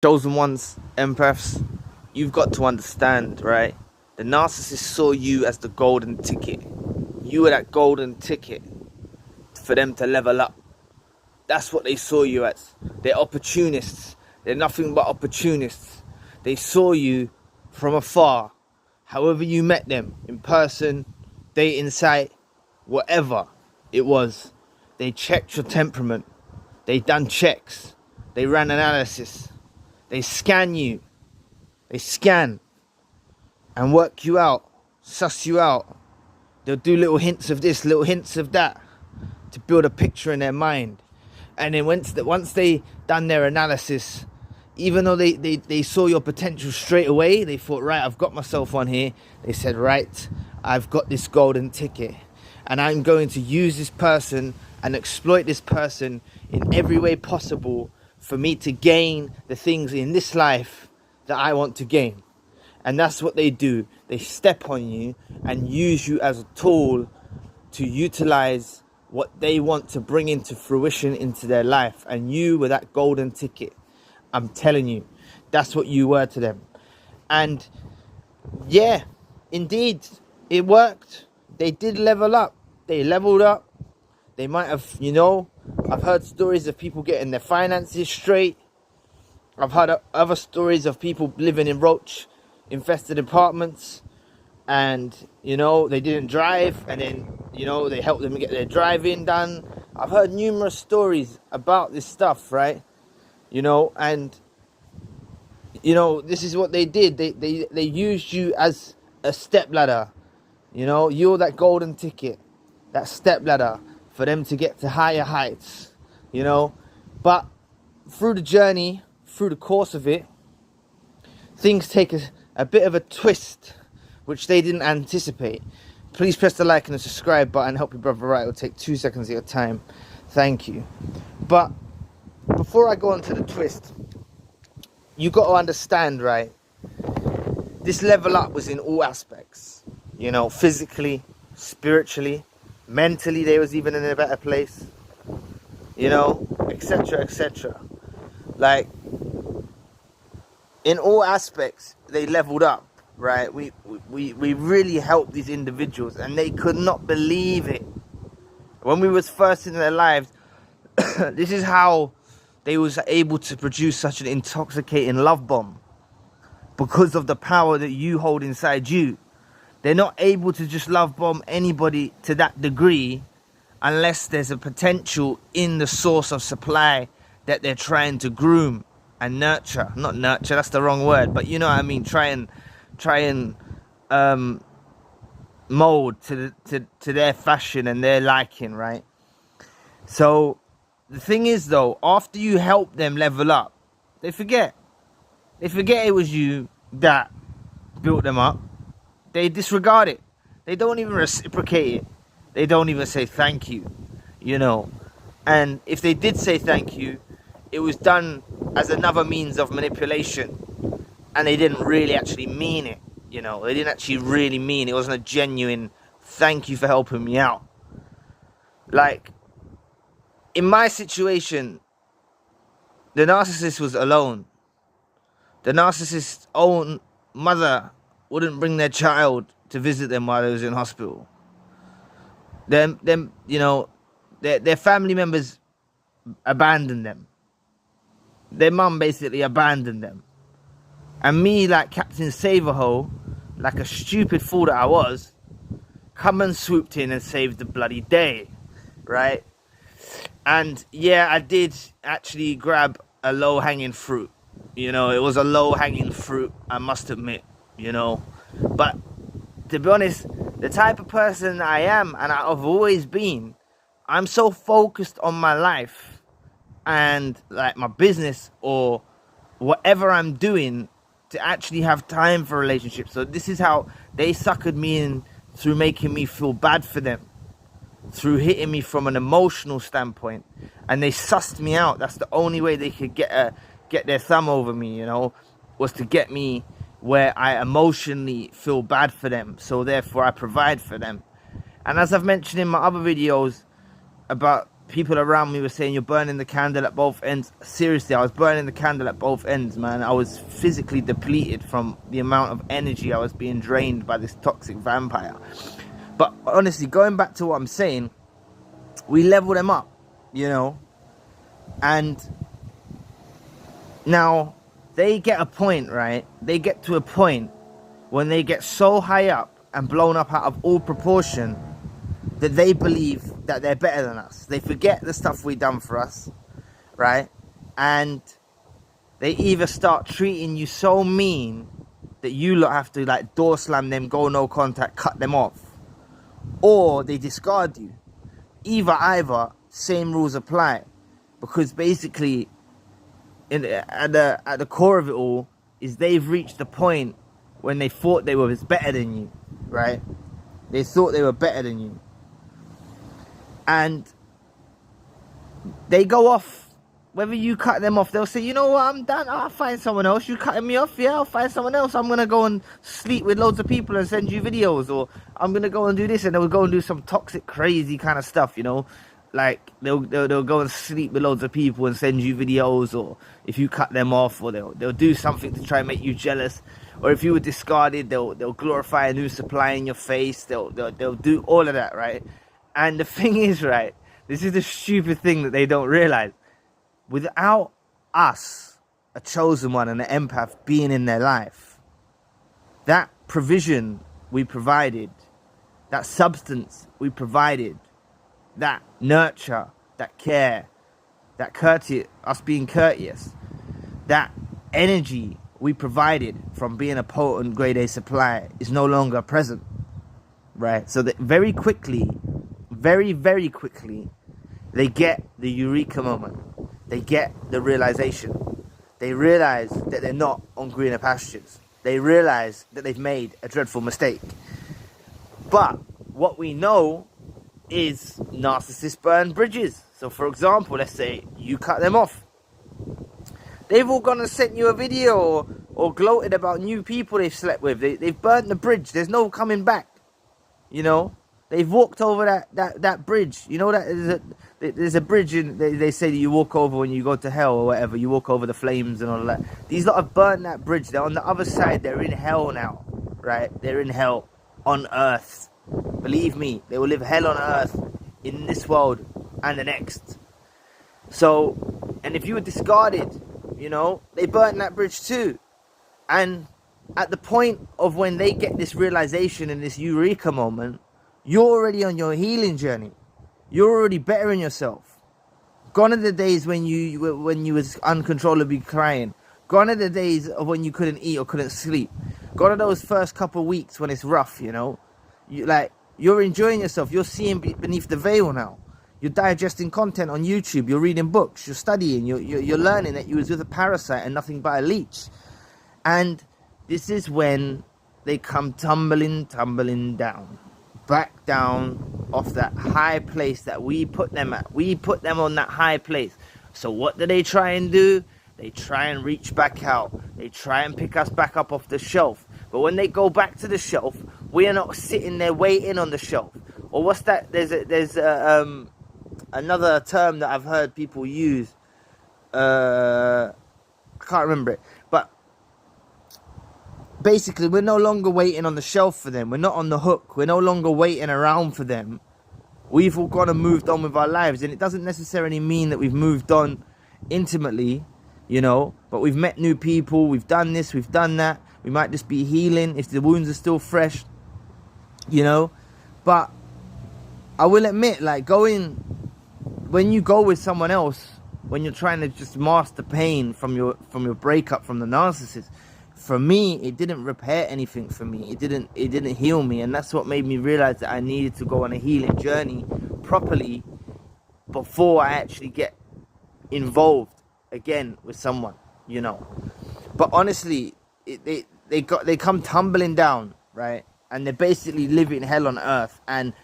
chosen ones, empaths, you've got to understand, right? The narcissist saw you as the golden ticket. You were that golden ticket for them to level up. That's what they saw you as. They're opportunists. They're nothing but opportunists. They saw you from afar. However you met them, in person, dating site, whatever it was. They checked your temperament. They done checks. They ran analysis. They scan you. They scan and work you out, suss you out. They'll do little hints of this, little hints of that to build a picture in their mind. And then once they done their analysis, even though they saw your potential straight away, they thought, right, I've got myself on here. They said, right, I've got this golden ticket and I'm going to use this person and exploit this person in every way possible for me to gain the things in this life that I want to gain. And that's what they do. They step on you and use you as a tool to utilize what they want to bring into fruition into their life. And you were that golden ticket. I'm telling you, that's what you were to them. And yeah, indeed, it worked. They did level up. They leveled up. They might have, I've heard stories of people getting their finances straight. I've heard other stories of people living in roach infested apartments, and they didn't drive, and then they helped them get their driving done. I've heard numerous stories about this stuff, right? And this is what they did. They used you as a step ladder. You're that golden ticket, that step ladder for them to get to higher heights. But through the journey, through the course of it, things take a bit of a twist, which they didn't anticipate. Please press the like and the subscribe button. Help your brother out. It'll take 2 seconds of your time. Thank you. But before I go on to the twist, you got to understand, right? This level up was in all aspects. Physically, spiritually, mentally, they was even in a better place. Etc., etc. Like, in all aspects, they leveled up, right? We really helped these individuals, and they could not believe it. When we was first in their lives, this is how they was able to produce such an intoxicating love bomb, because of the power that you hold inside you. They're not able to just love bomb anybody to that degree unless there's a potential in the source of supply that they're trying to groom and nurture. Not nurture, that's the wrong word, but you know what I mean. Try and mold to their fashion and their liking, right? So the thing is, though, after you help them level up, they forget it was you that built them up. They disregard it. They don't even reciprocate it. They don't even say thank you, and if they did say thank you, it was done as another means of manipulation, and they didn't really actually mean it. They didn't actually really mean it. It wasn't a genuine thank you for helping me out. Like, in my situation, the narcissist was alone. The narcissist's own mother wouldn't bring their child to visit them while they was in hospital. Their family members abandoned them. Their mum basically abandoned them. And me, like Captain Save-A-Ho, like a stupid fool that I was, come and swooped in and saved the bloody day, right? And yeah, I did actually grab a low-hanging fruit. It was a low-hanging fruit, I must admit, But to be honest, the type of person I am, and I've always been, I'm so focused on my life and like my business or whatever I'm doing to actually have time for relationships. So this is how they suckered me in, through making me feel bad for them, through hitting me from an emotional standpoint, and they sussed me out. That's the only way they could get their thumb over me, was to get me where I emotionally feel bad for them, so therefore I provide for them. And as I've mentioned in my other videos about people around me were saying, you're burning the candle at both ends. Seriously, I was burning the candle at both ends, man. I was physically depleted from the amount of energy I was being drained by this toxic vampire. But honestly, going back to what I'm saying, we level them up, you know, and now they get a point, right? They get to a point when they get so high up and blown up out of all proportion that they believe that they're better than us. They forget the stuff we done for us, right? And they either start treating you so mean that you lot have to like door slam them, go no contact, cut them off, or they discard you. Either, same rules apply, because basically, at the core of it all, is they've reached the point when they thought they were better than you, right? They thought they were better than you. And they go off, whether you cut them off, they'll say, you know what, I'm done, I'll find someone else. You cutting me off? Yeah, I'll find someone else. I'm going to go and sleep with loads of people and send you videos, or I'm going to go and do this, and they'll go and do some toxic, crazy kind of stuff, you know? Like, they'll go and sleep with loads of people and send you videos, or if you cut them off, or they'll do something to try and make you jealous. Or if you were discarded, they'll glorify a new supply in your face. They'll do all of that, right? And the thing is, right, this is the stupid thing that they don't realize. Without us, a chosen one and an empath being in their life, that provision we provided, that substance we provided, that nurture, that care, that courteous, us being courteous, that energy we provided from being a potent grade A supply is no longer present, right? So that very quickly, very quickly, they get the eureka moment. They get the realization. They realize that they're not on greener pastures. They realize that they've made a dreadful mistake. But what we know is narcissists burn bridges. So for example, let's say you cut them off. They've all gone and sent you a video or gloated about new people they've slept with. They've burnt the bridge. There's no coming back. You know? They've walked over that bridge. You know that there's a bridge they say that you walk over when you go to hell or whatever. You walk over the flames and all that. These lot have burnt that bridge. They're on the other side. They're in hell now, right? They're in hell on earth. Believe me, they will live hell on earth in this world and the next. So, and if you were discarded, you know, they burnt that bridge too. And at the point of when they get this realization and this eureka moment, you're already on your healing journey. You're already bettering yourself. Gone are the days when you was uncontrollably crying. Gone are the days of when you couldn't eat or couldn't sleep. Gone are those first couple of weeks when it's rough, you know. You're enjoying yourself. You're seeing beneath the veil now. You're digesting content on YouTube. You're reading books. You're studying. You're learning that you was with a parasite and nothing but a leech. And this is when they come tumbling down. Back down off that high place that we put them at. We put them on that high place. So what do? They try and reach back out. They try and pick us back up off the shelf. But when they go back to the shelf, we are not sitting there waiting on the shelf. Or what's that? There's another term that I've heard people use. I can't remember it. But basically, we're no longer waiting on the shelf for them. We're not on the hook. We're no longer waiting around for them. We've all gone and moved on with our lives. And it doesn't necessarily mean that we've moved on intimately, you know. But we've met new people. We've done this. We've done that. We might just be healing if the wounds are still fresh, you know. But I will admit, like, when you go with someone else, when you're trying to just mask the pain from your breakup from the narcissist, for me, it didn't repair anything for me. It didn't heal me. And that's what made me realize that I needed to go on a healing journey properly before I actually get involved again with someone, you know. But honestly, they come tumbling down, right? And they're basically living hell on earth. And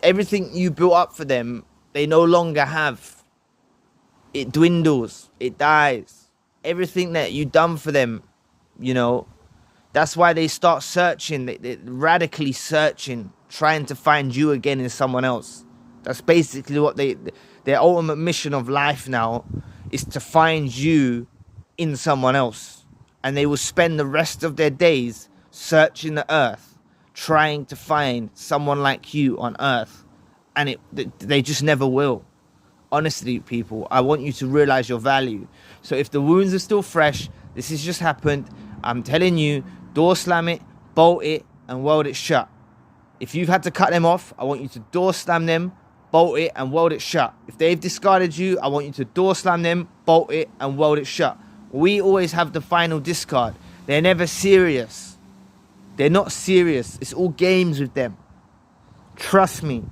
everything you built up for them, they no longer have. It dwindles. It dies. Everything that you done for them, you know, that's why they start searching. They're radically searching, trying to find you again in someone else, That's basically what their ultimate mission of life now is, to find you in someone else. And they will spend the rest of their days searching the earth, trying to find someone like you on earth. And they just never will. Honestly, people, I want you to realize your value. So if the wounds are still fresh, this has just happened, I'm telling you, door slam it, bolt it, and weld it shut. If you've had to cut them off, I want you to door slam them, bolt it, and weld it shut. If they've discarded you, I want you to door slam them, bolt it, and weld it shut. We always have the final discard. They're never serious. They're not serious. It's all games with them. Trust me.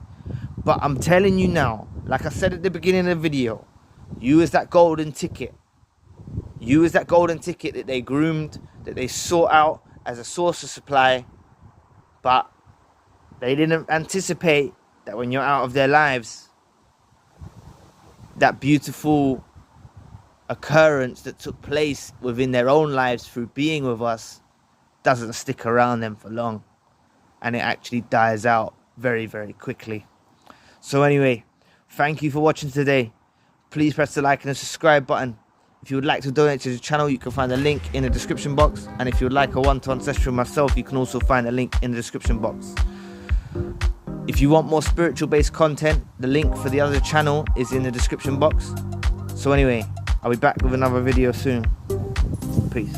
But I'm telling you now, like I said at the beginning of the video, you is that golden ticket. You is that golden ticket that they groomed, that they sought out as a source of supply. But they didn't anticipate that when you're out of their lives, that beautiful occurrence that took place within their own lives through being with us doesn't stick around them for long. And it actually dies out very, very quickly. So anyway, thank you for watching today. Please press the like and the subscribe button. If you would like to donate to the channel, you can find the link in the description box. And if you would like a one-to-one session with myself, you can also find the link in the description box. If you want more spiritual based content, the link for the other channel is in the description box. So anyway, I'll be back with another video soon. Peace.